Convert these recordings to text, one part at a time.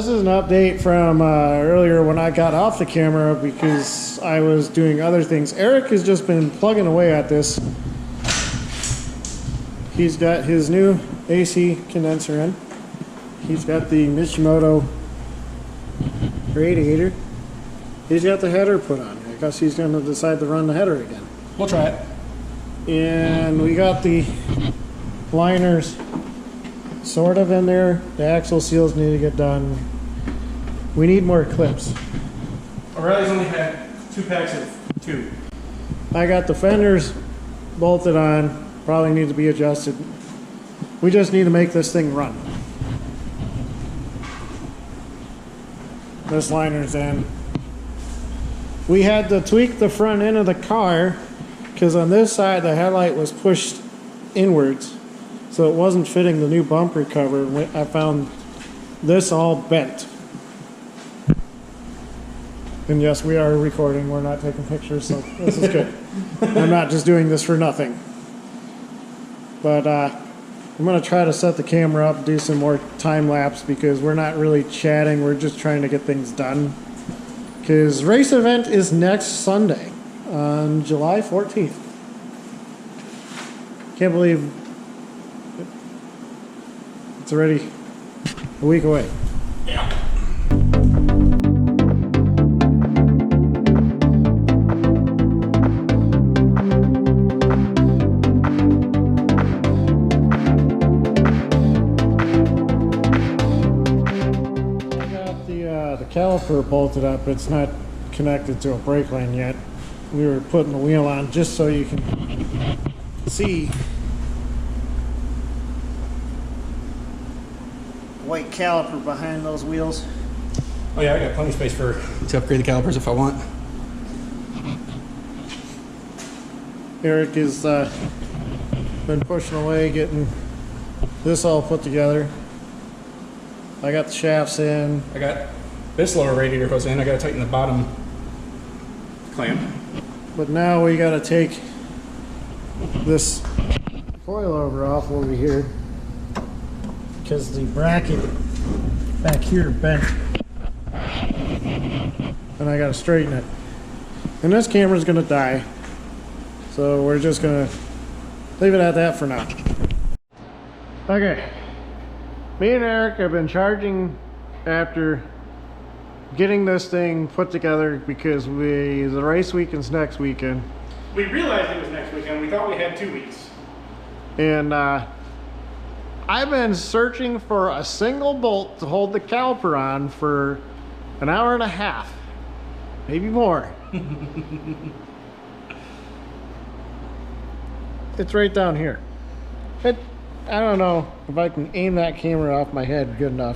this is an update from earlier when I got off the camera because I was doing other things. Eric has just been plugging away at this. He's got his new AC condenser in. He's got the Mishimoto radiator. He's got the header put on. I guess he's going to decide to run the header again. We'll try it. And we got the liners sort of in there. The axle seals need to get done. We need more clips. O'Reilly's only had 2 packs of 2. I got the fenders bolted on. Probably need to be adjusted. We just need to make this thing run. This liner's in. We had to tweak the front end of the car because on this side the headlight was pushed inwards, so it wasn't fitting the new bumper cover. I found this all bent. And yes, we are recording. We're not taking pictures, so this is good. I'm not just doing this for nothing. But I'm going to try to set the camera up, do some more time lapse because we're not really chatting. We're just trying to get things done. Because race event is next Sunday on July 14th. Can't believe it's already a week away. Yeah. Caliper bolted up. It's not connected to a brake line yet. We were putting the wheel on just so you can see white caliper behind those wheels. Oh yeah, I got plenty of space to upgrade the calipers if I want. Eric has been pushing away getting this all put together. I got the shafts in. I got this lower radiator goes in. I got to tighten the bottom clamp. But now we got to take this coilover off over here because the bracket back here bent. And I got to straighten it. And this camera's going to die. So we're just going to leave it at that for now. Okay. Me and Eric have been charging after getting this thing put together because the race weekend's next weekend. We realized it was next weekend. We thought we had 2 weeks. And I've been searching for a single bolt to hold the caliper on for an hour and a half, maybe more. It's right down here. I don't know if I can aim that camera off my head good enough.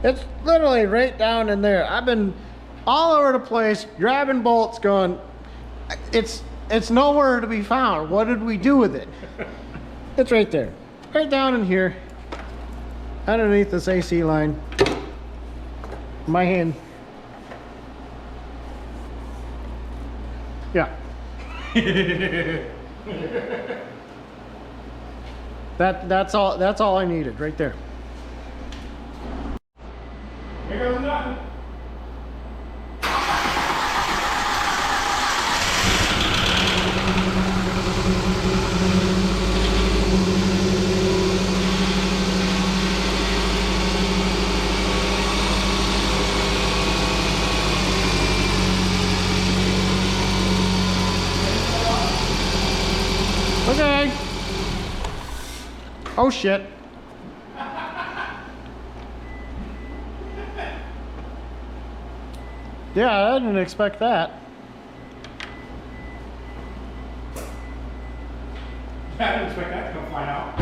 It's literally right down in there. I've been all over the place grabbing bolts going, it's nowhere to be found. What did we do with it? It's right there. Right down in here. Underneath this AC line. My hand. Yeah. That's all I needed right there. Here goes nothing. Okay. Oh shit. Yeah, I didn't expect that. I didn't expect that to come flying out.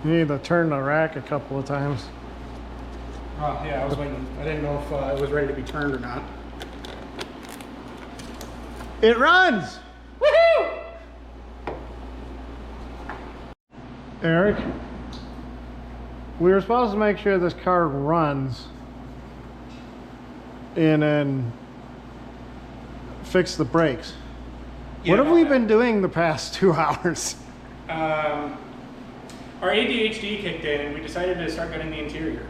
You need to turn the rack a couple of times. Oh, yeah, I was waiting. I didn't know if it was ready to be turned or not. It runs! Woohoo! Eric, we were supposed to make sure this car runs and then fix the brakes. Yeah, What have we been doing the past 2 hours? Our ADHD kicked in and we decided to start gutting the interior.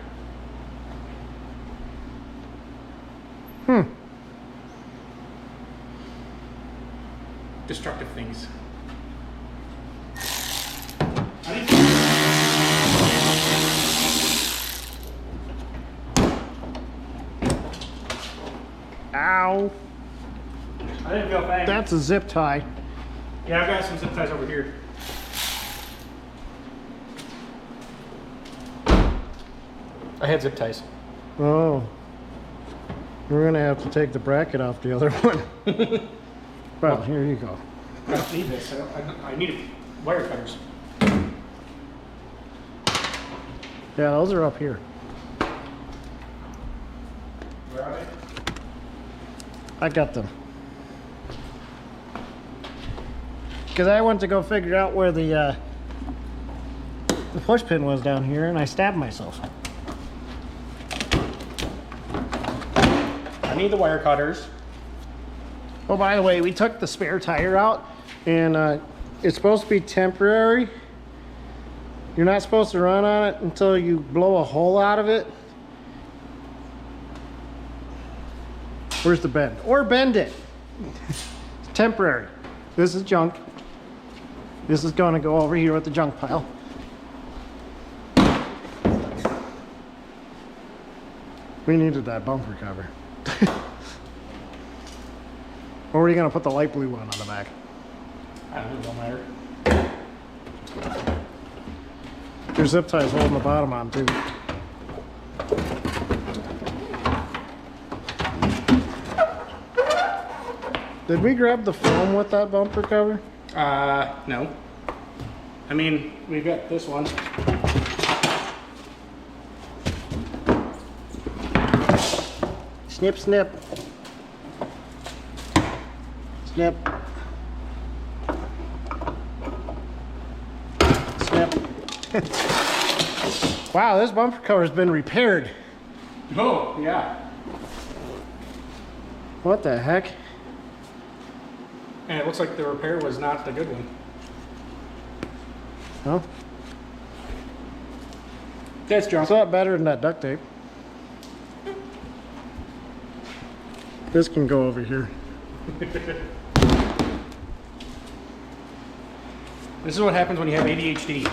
Destructive things. Ow. I didn't feel bad. That's a zip tie. Yeah, I've got some zip ties over here. I had zip ties. Oh. We're gonna have to take the bracket off the other one. Well, here you go. I don't need this. I need wire cutters. Yeah, those are up here. Where are they? I got them. Because I went to go figure out where the push pin was down here, and I stabbed myself. I need the wire cutters. Oh, by the way, we took the spare tire out, and it's supposed to be temporary. You're not supposed to run on it until you blow a hole out of it. Where's the bend? Or bend it. It's temporary. This is junk. This is going to go over here with the junk pile. We needed that bumper cover. Or are you going to put the light blue one on the back? I don't know, it don't matter. Your zip tie is holding the bottom on too. Did we grab the foam with that bumper cover? No. I mean, we've got this one. Snip, snip. Snip. Snip. Wow, this bumper cover has been repaired. Oh, yeah. What the heck? And it looks like the repair was not the good one. Huh? That's junk. It's a lot better than that duct tape. This can go over here. This is what happens when you have ADHD.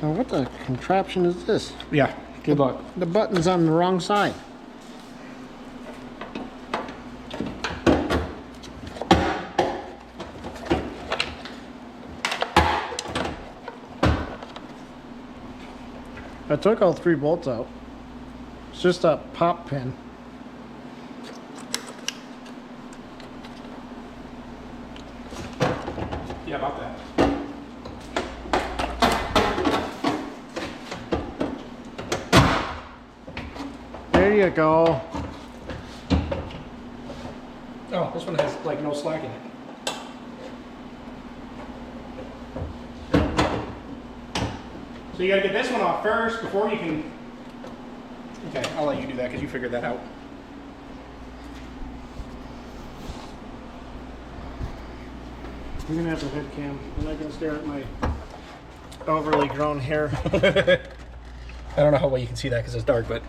Now what the contraption is this? Yeah, good luck. The button's on the wrong side. I took all 3 bolts out. It's just a pop pin. Yeah, about that. There you go. Oh, this one has like no slack in it. So you gotta get this one off first before you can... Okay, I'll let you do that because you figured that out. You're gonna have the head cam. I'm not gonna stare at my overly grown hair. I don't know how well you can see that because it's dark, but...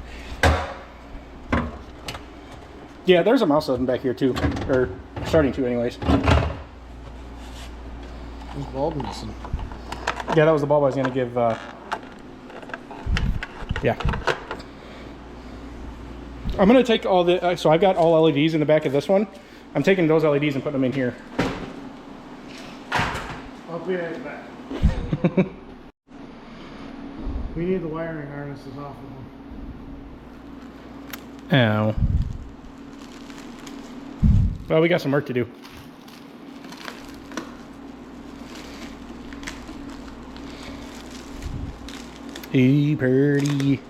Yeah, there's a mouse button back here too. Or starting to anyways. There's bulb missing. Yeah, that was the bulb I was gonna give, yeah. I'm gonna take all the, so I've got all LEDs in the back of this one. I'm taking those LEDs and putting them in here. I'll be right back. We need the wiring harnesses off of them. Ow. Well, we got some work to do. Hey, pretty.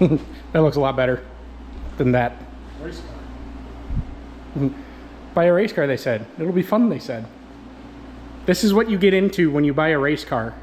That looks a lot better than that. Race car. Buy a race car, they said. It'll be fun, they said. This is what you get into when you buy a race car.